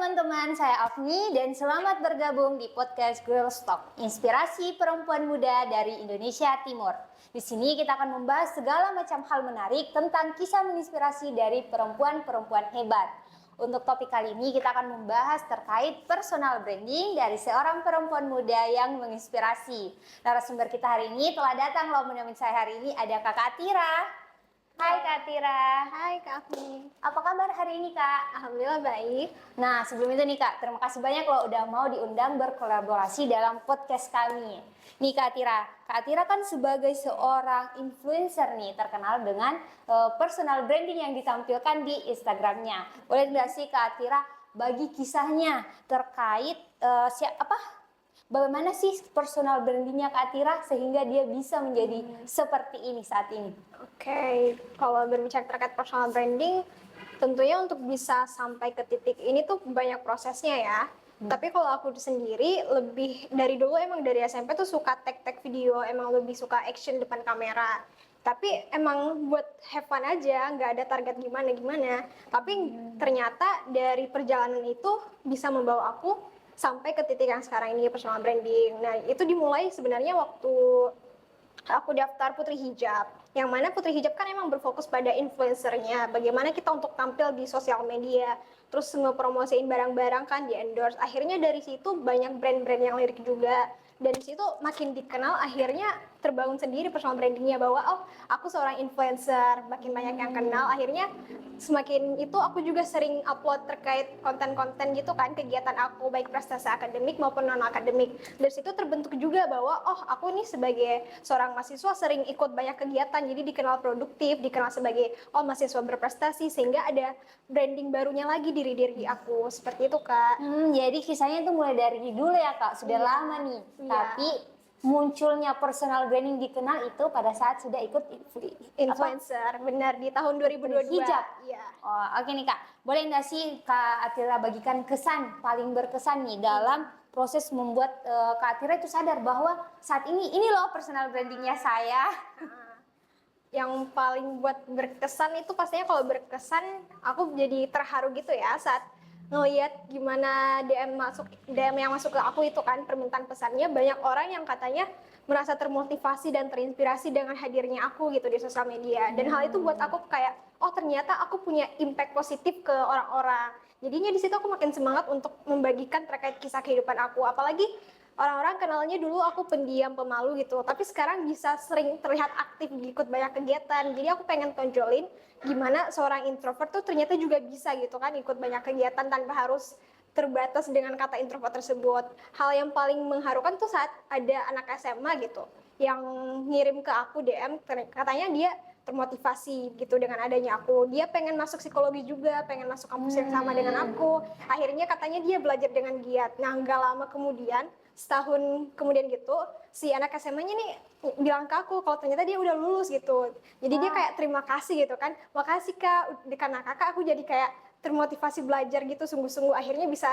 teman-teman, saya Afni dan selamat bergabung di podcast Girls Talk, inspirasi perempuan muda dari Indonesia Timur. Di sini kita akan membahas segala macam hal menarik tentang kisah menginspirasi dari perempuan-perempuan hebat. Untuk topik kali ini kita akan membahas terkait personal branding dari seorang perempuan muda yang menginspirasi. Narasumber kita hari ini telah datang loh menemani saya hari ini, ada Kakak Atira. Hai Kak Tira. Hai Kak Afni. Apa kabar hari ini Kak? Alhamdulillah baik. Nah sebelum itu nih Kak, terima kasih banyak loh udah mau diundang berkolaborasi dalam podcast kami. Nih Kak Tira kan sebagai seorang influencer nih terkenal dengan personal branding yang ditampilkan di Instagramnya. Boleh nggak sih Kak Tira bagi kisahnya terkait bagaimana sih personal brandingnya Kak Tira sehingga dia bisa menjadi seperti ini saat ini? Oke, kalau berbicara terkait personal branding, tentunya untuk bisa sampai ke titik ini tuh banyak prosesnya ya. Tapi kalau aku sendiri lebih dari dulu emang dari SMP tuh suka tag video, emang lebih suka action depan kamera. Tapi emang buat have fun aja, nggak ada target gimana-gimana. Tapi ternyata dari perjalanan itu bisa membawa aku sampai ke titik yang sekarang ini personal branding. Nah, itu dimulai sebenarnya waktu aku daftar Putri Hijab. Yang mana Putri Hijab kan emang berfokus pada influencernya. Bagaimana kita untuk tampil di sosial media, terus ngepromosiin barang-barang kan di endorse. Akhirnya dari situ banyak brand-brand yang lirik juga. Dari situ makin dikenal, akhirnya terbangun sendiri personal brandingnya bahwa oh aku seorang influencer, makin banyak yang kenal. Akhirnya semakin itu aku juga sering upload terkait konten-konten gitu kan, kegiatan aku baik prestasi akademik maupun non akademik. Dari situ terbentuk juga bahwa oh aku nih sebagai seorang mahasiswa sering ikut banyak kegiatan, jadi dikenal produktif, dikenal sebagai oh mahasiswa berprestasi, sehingga ada branding barunya lagi diri aku seperti itu Kak. Jadi kisahnya itu mulai dari dulu ya Kak, sudah lama nih. Tapi munculnya personal branding dikenal itu pada saat sudah ikut influencer, benar di tahun 2022. Hijab. Iya. Oh, oke nih Kak, boleh nggak sih Kak Atira bagikan kesan paling berkesan nih dalam proses membuat Kak Atira itu sadar bahwa saat ini loh personal brandingnya saya. Yang paling buat berkesan itu pastinya kalau berkesan aku jadi terharu gitu ya saat ngeliat gimana DM yang masuk ke aku itu kan permintaan pesannya, banyak orang yang katanya merasa termotivasi dan terinspirasi dengan hadirnya aku gitu di sosial media. Dan hal itu buat aku kayak oh ternyata aku punya impact positif ke orang-orang. Jadinya di situ aku makin semangat untuk membagikan terkait kisah kehidupan aku. Apalagi orang-orang kenalnya dulu aku pendiam, pemalu gitu, tapi sekarang bisa sering terlihat aktif ikut banyak kegiatan. Jadi aku pengen tonjolin gimana seorang introvert tuh ternyata juga bisa gitu kan ikut banyak kegiatan tanpa harus terbatas dengan kata introvert tersebut. Hal yang paling mengharukan tuh saat ada anak SMA gitu yang ngirim ke aku DM, katanya dia termotivasi gitu dengan adanya aku. Dia pengen masuk psikologi juga, pengen masuk kampus yang sama dengan aku. Akhirnya katanya dia belajar dengan giat. Nah, nggak lama kemudian, setahun kemudian gitu, si anak SMA-nya nih bilang ke aku kalau ternyata dia udah lulus gitu. Jadi dia kayak terima kasih gitu kan. Makasih Kak, karena kakak aku jadi kayak termotivasi belajar gitu sungguh-sungguh, akhirnya bisa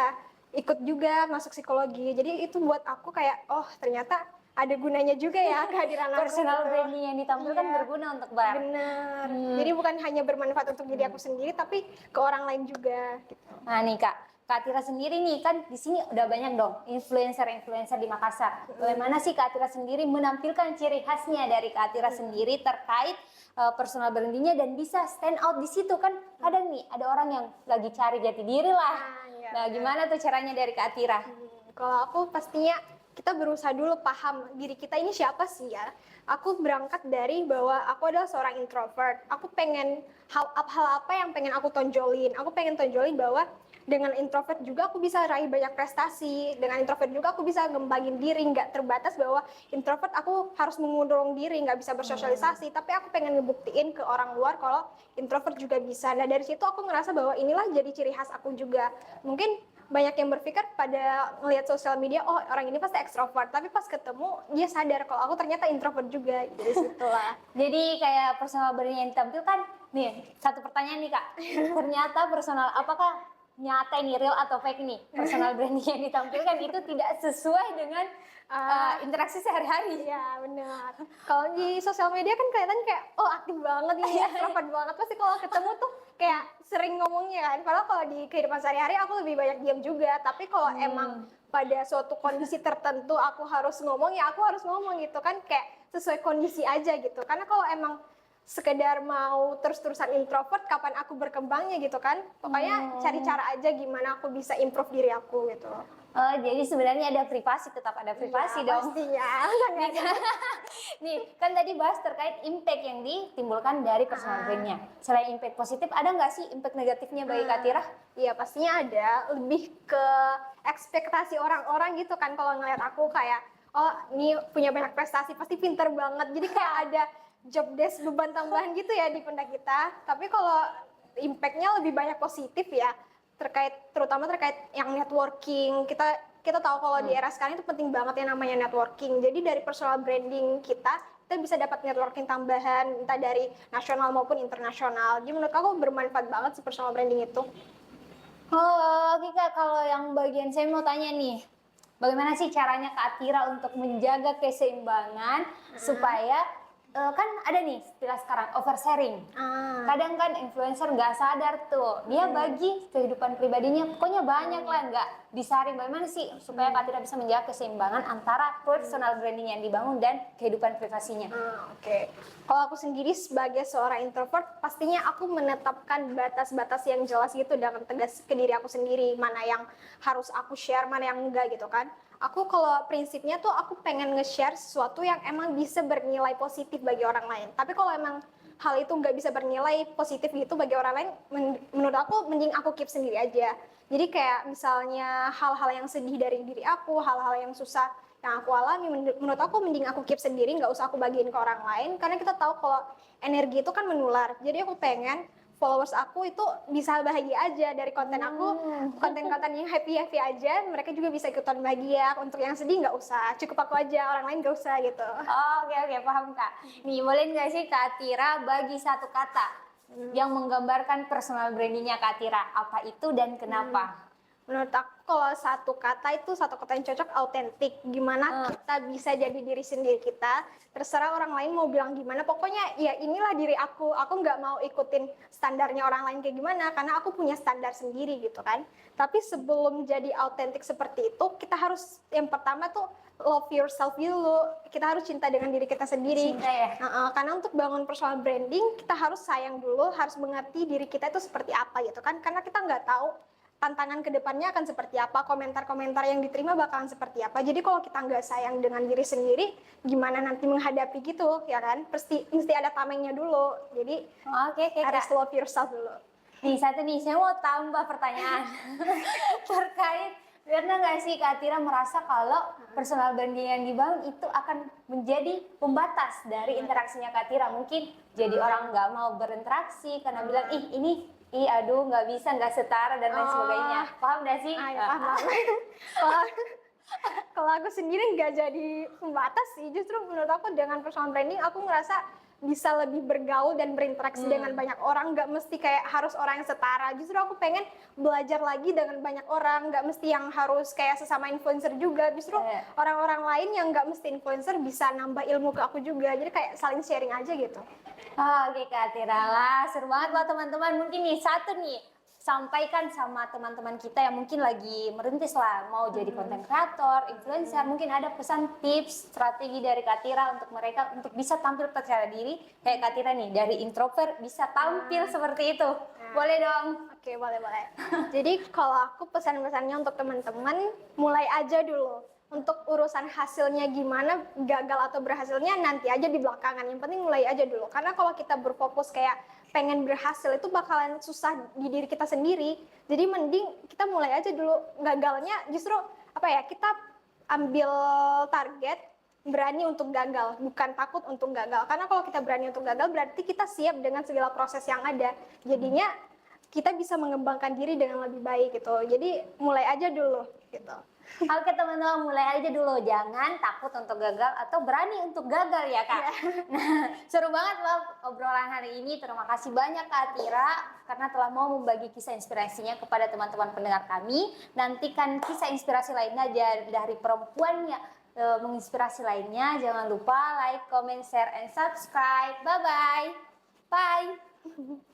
ikut juga masuk psikologi. Jadi itu buat aku kayak oh ternyata ada gunanya juga ya kehadiran aku. Personal gitu. branding yang ditampilkan berguna untuk bar. Bener. Jadi bukan hanya bermanfaat untuk diri aku sendiri, tapi ke orang lain juga. Gitu. Nah nih Kak Tira sendiri nih kan di sini udah banyak dong influencer di Makassar. Bagaimana sih Kak Tira sendiri menampilkan ciri khasnya dari Kak Tira sendiri terkait personal brandingnya dan bisa stand out di situ kan? Kadang nih ada orang yang lagi cari jati diri lah. Nah gimana tuh caranya dari Kak Tira? Kalau aku pastinya kita berusaha dulu paham diri kita ini siapa sih ya. Aku berangkat dari bahwa aku adalah seorang introvert. Aku pengen hal apa yang pengen aku tonjolin. Aku pengen tonjolin bahwa dengan introvert juga aku bisa raih banyak prestasi. Dengan introvert juga aku bisa ngembangin diri, nggak terbatas bahwa introvert aku harus mengundurkan diri, nggak bisa bersosialisasi. Tapi aku pengen ngebuktiin ke orang luar kalau introvert juga bisa. Nah dari situ aku ngerasa bahwa inilah jadi ciri khas aku juga. Mungkin banyak yang berpikir pada ngelihat sosial media, oh orang ini pasti ekstrovert, tapi pas ketemu dia sadar kalau aku ternyata introvert juga. Dari situlah. Jadi kayak personal branding yang ditampilkan nih, satu pertanyaan nih Kak. Ternyata personal apakah nyata ini real atau fake nih personal branding yang ditampilkan itu tidak sesuai dengan interaksi sehari-hari. Iya benar. Kalau di sosial media kan kelihatan kayak oh aktif banget ini, extrovert banget. Pasti kalau ketemu tuh kayak sering ngomongnya kan. Padahal kalau di kehidupan sehari-hari aku lebih banyak diam juga. Tapi kalau emang pada suatu kondisi tertentu aku harus ngomong ya aku harus ngomong gitu kan, kayak sesuai kondisi aja gitu. Karena kalau emang sekedar mau terus-terusan introvert, kapan aku berkembangnya gitu kan? Pokoknya cari cara aja gimana aku bisa improve diri aku gitu. Oh, jadi sebenarnya ada privasi, tetap ada privasi Ya, dong. pastinya. Nih, kan tadi bahas terkait impact yang ditimbulkan dari personal brandnya. Selain impact positif, ada nggak sih impact negatifnya bagi Kak Tira? Iya pastinya ada, lebih ke ekspektasi orang-orang gitu kan. Kalau ngeliat aku kayak, oh ini punya banyak prestasi, pasti pinter banget. Jadi kayak ada job desk beban tambahan gitu ya di pundak kita. Tapi kalau impactnya lebih banyak positif ya, terutama terkait yang networking. Kita tahu kalau di era sekarang itu penting banget yang namanya networking. Jadi dari personal branding kita bisa dapat networking tambahan, entah dari nasional maupun internasional. Jadi menurut aku bermanfaat banget sih personal branding itu. Oh, oke Kak, kalau yang bagian saya mau tanya nih, bagaimana sih caranya Kak Tira untuk menjaga keseimbangan supaya kan ada nih istilah sekarang oversharing. Kadang kan influencer nggak sadar tuh, dia bagi kehidupan pribadinya pokoknya banyak lah, nggak disaring. Bagaimana sih supaya Kak Tira bisa menjaga keseimbangan antara personal branding yang dibangun dan kehidupan privasinya? Oke. Kalau aku sendiri sebagai seorang introvert, pastinya aku menetapkan batas-batas yang jelas gitu dengan tegas ke diri aku sendiri, mana yang harus aku share, mana yang enggak gitu kan. Aku kalau prinsipnya tuh aku pengen nge-share sesuatu yang emang bisa bernilai positif bagi orang lain. Tapi kalau emang hal itu nggak bisa bernilai positif gitu bagi orang lain, menurut aku mending aku keep sendiri aja. Jadi kayak misalnya hal-hal yang sedih dari diri aku, hal-hal yang susah yang aku alami, menurut aku mending aku keep sendiri, nggak usah aku bagiin ke orang lain. Karena kita tahu kalau energi itu kan menular. Jadi aku pengen followers aku itu bisa bahagia aja dari konten aku, konten-konten yang happy-happy aja, mereka juga bisa ikutan bahagia. Untuk yang sedih nggak usah, cukup aku aja, orang lain nggak usah gitu. Oh, oke, paham Kak. Nih, boleh nggak sih Kak Tira bagi satu kata yang menggambarkan personal brandingnya Kak Tira? Apa itu dan kenapa? Menurut aku kalau satu kata yang cocok, autentik. Gimana kita bisa jadi diri sendiri kita, terserah orang lain mau bilang gimana, pokoknya ya inilah diri aku nggak mau ikutin standarnya orang lain kayak gimana, karena aku punya standar sendiri gitu kan. Tapi sebelum jadi autentik seperti itu, kita harus yang pertama tuh love yourself dulu, kita harus cinta dengan diri kita sendiri. Cinta ya? Karena untuk bangun personal branding, kita harus sayang dulu, harus mengerti diri kita itu seperti apa gitu kan, karena kita nggak tahu tantangan kedepannya akan seperti apa, komentar-komentar yang diterima bakalan seperti apa. Jadi kalau kita nggak sayang dengan diri sendiri, gimana nanti menghadapi gitu, ya kan? Mesti ada tamengnya dulu. Jadi Oke, harus Kak. love yourself dulu. Nih, satu nih, saya mau tambah pertanyaan terkait karena nggak sih Kak Tira merasa kalau personal branding yang dibangun itu akan menjadi pembatas dari interaksinya Kak Tira. Mungkin jadi orang nggak mau berinteraksi karena bilang, aduh nggak bisa, nggak setara dan lain sebagainya. Paham nggak sih? Ya, paham. Kalau aku sendiri nggak jadi pembatas sih, justru menurut aku dengan personal branding aku ngerasa bisa lebih bergaul dan berinteraksi dengan banyak orang, nggak mesti kayak harus orang yang setara. Justru aku pengen belajar lagi dengan banyak orang, nggak mesti yang harus kayak sesama influencer juga. Justru orang-orang lain yang nggak mesti influencer bisa nambah ilmu ke aku juga. Jadi kayak saling sharing aja gitu. Oke Kak Tira lah, seru banget loh teman-teman. Mungkin nih satu nih, sampaikan sama teman-teman kita yang mungkin lagi merintis lah, mau jadi konten kreator, influencer, mungkin ada pesan tips, strategi dari Kak Tira untuk mereka untuk bisa tampil percaya diri kayak Kak Tira nih, dari introvert bisa tampil seperti itu. Boleh dong? Oke, boleh. Jadi kalau aku pesan-pesannya untuk teman-teman, mulai aja dulu. Untuk urusan hasilnya gimana, gagal atau berhasilnya nanti aja di belakangan. Yang penting mulai aja dulu. Karena kalau kita berfokus kayak pengen berhasil itu bakalan susah di diri kita sendiri. Jadi mending kita mulai aja dulu. Gagalnya justru kita ambil target, berani untuk gagal, bukan takut untuk gagal. Karena kalau kita berani untuk gagal berarti kita siap dengan segala proses yang ada. Jadinya kita bisa mengembangkan diri dengan lebih baik gitu. Jadi mulai aja dulu gitu. Oke teman-teman, mulai aja dulu. Jangan takut untuk gagal atau berani untuk gagal ya Kak. Nah, seru banget loh obrolan hari ini. Terima kasih banyak Kak Tira karena telah mau membagi kisah inspirasinya kepada teman-teman pendengar kami. Nantikan kisah inspirasi lainnya dari perempuan yang menginspirasi lainnya. Jangan lupa like, comment, share, and subscribe. Bye-bye. Bye.